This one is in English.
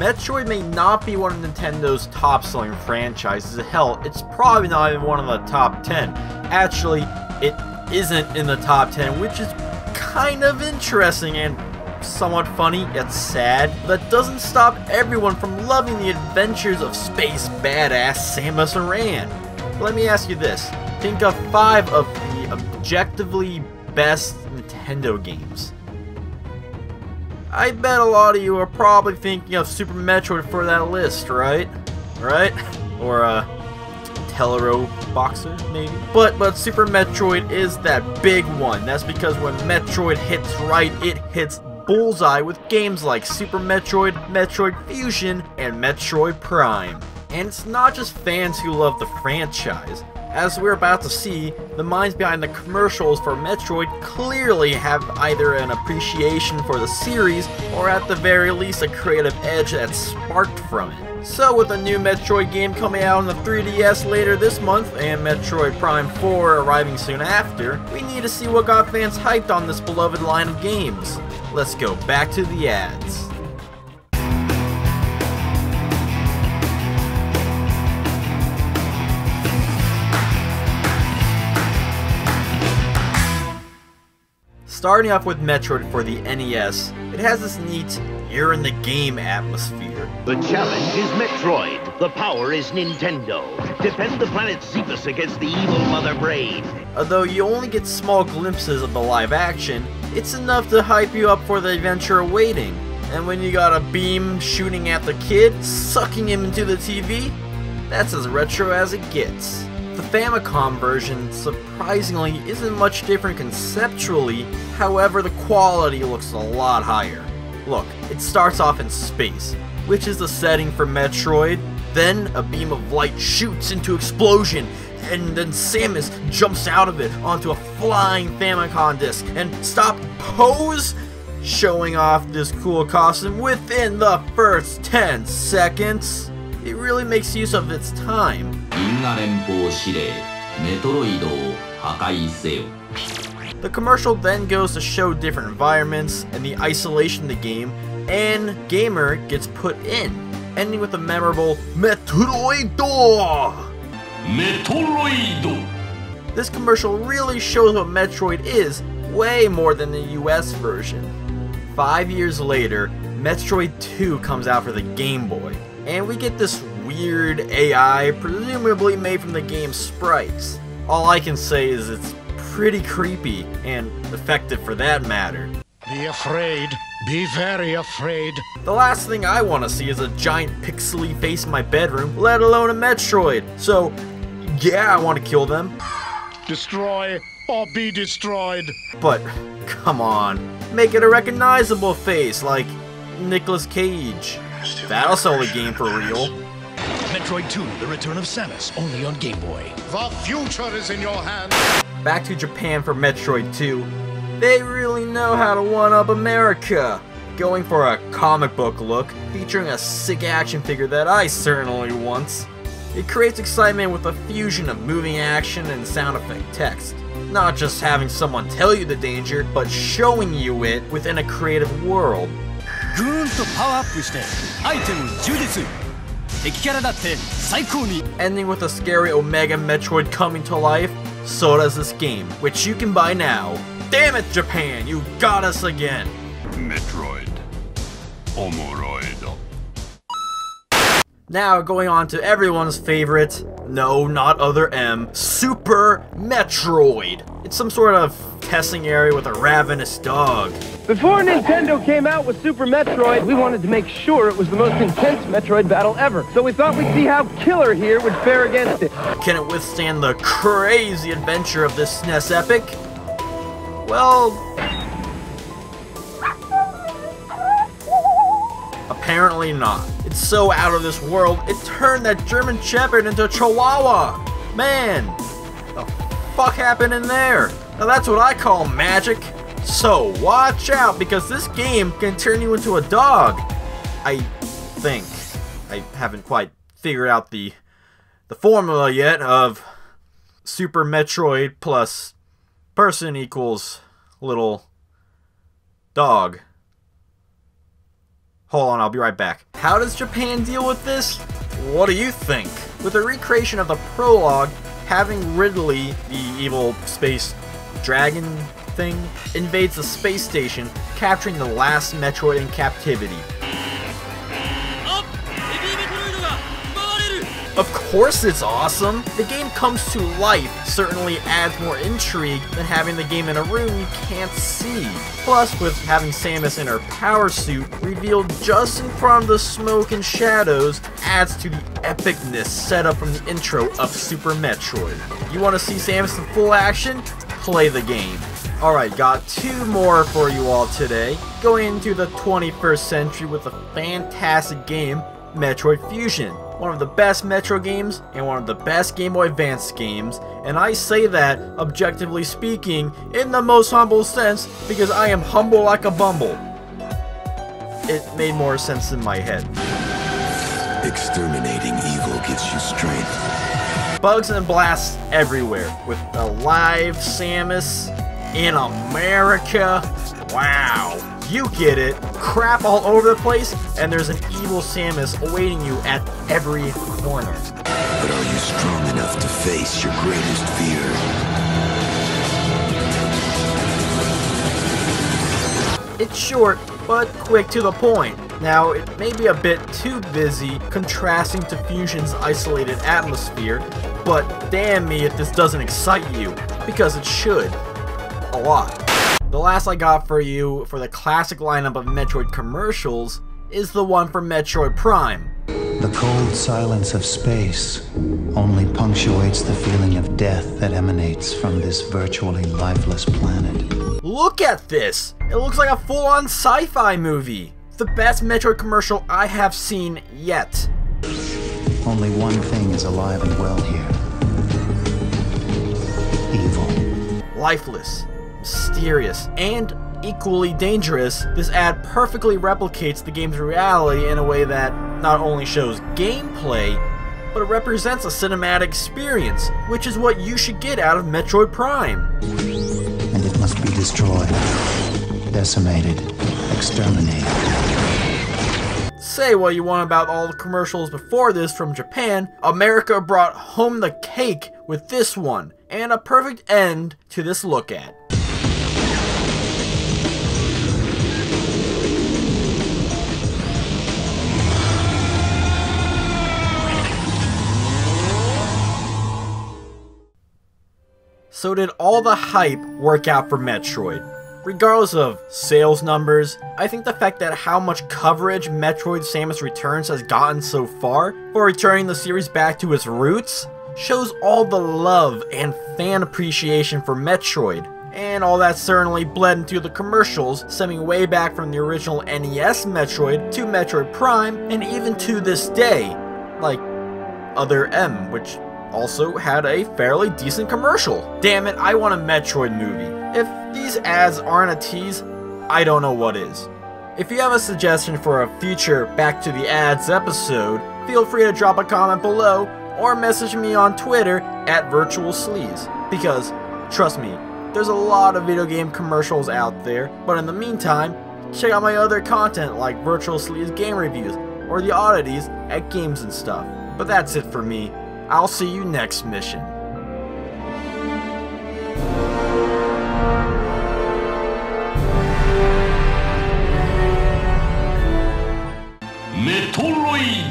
Metroid may not be one of Nintendo's top-selling franchises. Hell, it's probably not even one of the top 10. Actually, it isn't in the top 10, which is kind of interesting and somewhat funny, yet sad. That doesn't stop everyone from loving the adventures of space badass Samus Aran. Let me ask you this. Think of 5 of the objectively best Nintendo games. I bet a lot of you are probably thinking of Super Metroid for that list, right? Right? Or Telero Boxer, maybe? But Super Metroid is that big one. That's because when Metroid hits right, it hits bullseye with games like Super Metroid, Metroid Fusion, and Metroid Prime. And it's not just fans who love the franchise. As we're about to see, the minds behind the commercials for Metroid clearly have either an appreciation for the series, or at the very least a creative edge that's sparked from it. So with a new Metroid game coming out on the 3DS later this month, and Metroid Prime 4 arriving soon after, we need to see what got fans hyped on this beloved line of games. Let's go back to the ads. Starting off with Metroid for the NES, it has this neat, you're in the game atmosphere. The challenge is Metroid. The power is Nintendo. Defend the planet Xephus against the evil Mother Brain. Although you only get small glimpses of the live action, it's enough to hype you up for the adventure awaiting. And when you got a beam shooting at the kid, sucking him into the TV, that's as retro as it gets. The Famicom version, surprisingly, isn't much different conceptually, however the quality looks a lot higher. Look, it starts off in space, which is the setting for Metroid, then a beam of light shoots into explosion, and then Samus jumps out of it onto a flying Famicom disc, and stop pose, showing off this cool costume within the first 10 seconds. It really makes use of its time. The commercial then goes to show different environments and the isolation of the game, and gamer gets put in, ending with the memorable Metroid! Metroid! This commercial really shows what Metroid is, way more than the US version. 5 years later, Metroid 2 comes out for the Game Boy, and we get this weird AI, presumably made from the game's sprites. All I can say is it's pretty creepy, and effective for that matter. Be afraid. Be very afraid. The last thing I want to see is a giant pixely face in my bedroom, let alone a Metroid. So, yeah, I want to kill them. Destroy or be destroyed. But, come on. Make it a recognizable face, like Nicolas Cage. That'll sell the game for real. Metroid 2, The Return of Samus, only on Game Boy. The future is in your hands. Back to Japan for Metroid 2. They really know how to one-up America. Going for a comic book look, featuring a sick action figure that I certainly want. It creates excitement with a fusion of moving action and sound effect text. Not just having someone tell you the danger, but showing you it within a creative world. Ending with a scary Omega Metroid coming to life, so does this game, which you can buy now. Damn it, Japan, you got us again! Metroid. Omoroid. Now going on to everyone's favorite, no, not other M, Super Metroid. It's some sort of testing area with a ravenous dog. Before Nintendo came out with Super Metroid, we wanted to make sure it was the most intense Metroid battle ever. So we thought we'd see how Killer here would fare against it. Can it withstand the crazy adventure of this SNES epic? Well, apparently not. It's so out of this world, it turned that German Shepherd into a Chihuahua. Man, the fuck happened in there? Now that's what I call magic. So watch out, because this game can turn you into a dog. I think. I haven't quite figured out the formula yet of Super Metroid plus person equals little Dog. Hold on, I'll be right back. How does Japan deal with this? What do you think? With the recreation of the prologue, having Ridley, the evil space dragon thing, invades the space station, capturing the last Metroid in captivity. Of course it's awesome! The game comes to life, certainly adds more intrigue than having the game in a room you can't see. Plus, with having Samus in her power suit revealed just in front of the smoke and shadows, adds to the epicness set up from the intro of Super Metroid. You want to see Samus in full action? Play the game. Alright, got 2 more for you all today. Going into the 21st century with a fantastic game, Metroid Fusion. One of the best Metro games, and one of the best Game Boy Advance games, and I say that, objectively speaking, in the most humble sense, because I am humble like a bumble. It made more sense in my head. Exterminating evil gives you strength. Bugs and blasts everywhere, with a live Samus in America. Wow. You get it. Crap all over the place, and there's an evil Samus awaiting you at every corner. But are you strong enough to face your greatest fear? It's short, but quick to the point. Now, it may be a bit too busy contrasting to Fusion's isolated atmosphere, but damn me if this doesn't excite you, because it should. A lot. The last I got for you for the classic lineup of Metroid commercials is the one for Metroid Prime. The cold silence of space only punctuates the feeling of death that emanates from this virtually lifeless planet. Look at this! It looks like a full-on sci-fi movie! The best Metroid commercial I have seen yet. Only one thing is alive and well here. Evil. Lifeless. Mysterious, and equally dangerous, this ad perfectly replicates the game's reality in a way that not only shows gameplay, but it represents a cinematic experience, which is what you should get out of Metroid Prime. And it must be destroyed, decimated, exterminated. Say what you want about all the commercials before this from Japan, America brought home the cake with this one, and a perfect end to this look at. So did all the hype work out for Metroid? Regardless of sales numbers, I think the fact that how much coverage Metroid Samus Returns has gotten so far for returning the series back to its roots shows all the love and fan appreciation for Metroid, and all that certainly bled into the commercials stemming way back from the original NES Metroid to Metroid Prime, and even to this day, like Other M, which also had a fairly decent commercial. Damn it, I want a Metroid movie. If these ads aren't a tease, I don't know what is. If you have a suggestion for a future Back to the Ads episode, feel free to drop a comment below or message me on Twitter at VirtualSleaze. Because, trust me, there's a lot of video game commercials out there, but in the meantime, check out my other content like VirtualSleaze game reviews or the oddities at Games and Stuff. But that's it for me. I'll see you next mission. Metroid